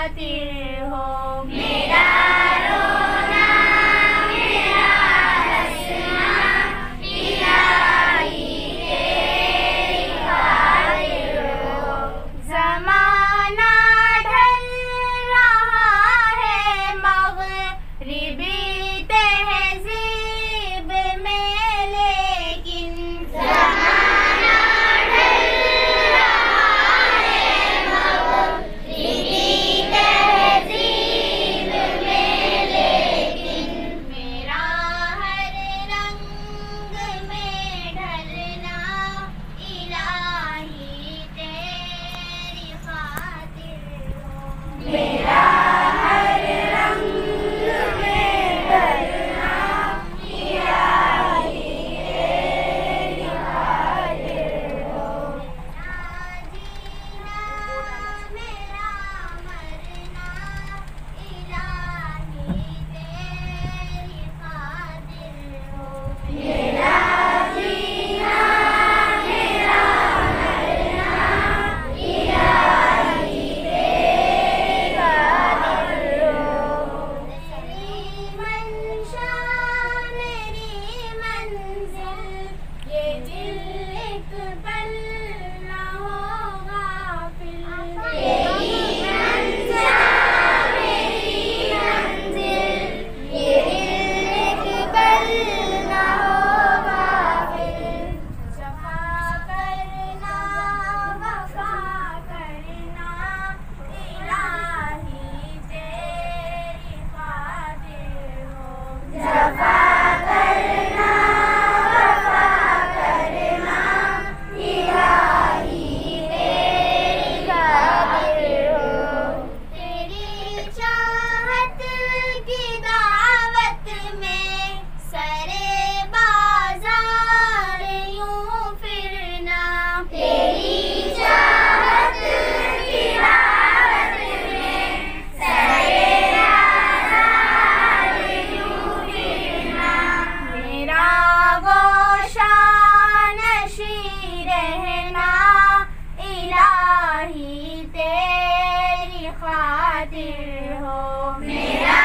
खातिर हो। मेरा रोना मेरा हंसना इलाही तेरी खातिर हो। ज़माना ढल रहा है मग़रिबी तहज़ीब में, लेकिन ज़माना ढल रहा है मग़रिबी तहज़ीब में, लेकिन मेरा हर रंग में ढलना इलाही तेरी खातिर हो। मेरा हर रंग में ढलना इलाही तेरी खातिर हो। मेरा मरना इलाही तेरी खातिर हो। मेरा जीना मेरा मरना इलाही तेरी खातिर हो। तेरी मंशा मेरी मंजिल, ये दिल एक पल न होगा फिर। तेरी मंज़िल मेरी मंज़िल, ये दिल एक पल न होगा फिर। जफ़ा करना वफ़ा करना इलाही तेरी खातिर हो। जफ़ा करना वफ़ा करना इलाही तेरी खातिर हो। तेरी चाहत की दावत में सरे बाज़ार यूं फिरना। तेरी चाहत की दावत में सरे बाज़ार यूं फिरना। मेरा गोशा नशी रहना इलाही तेरी खातिर हो। मेरा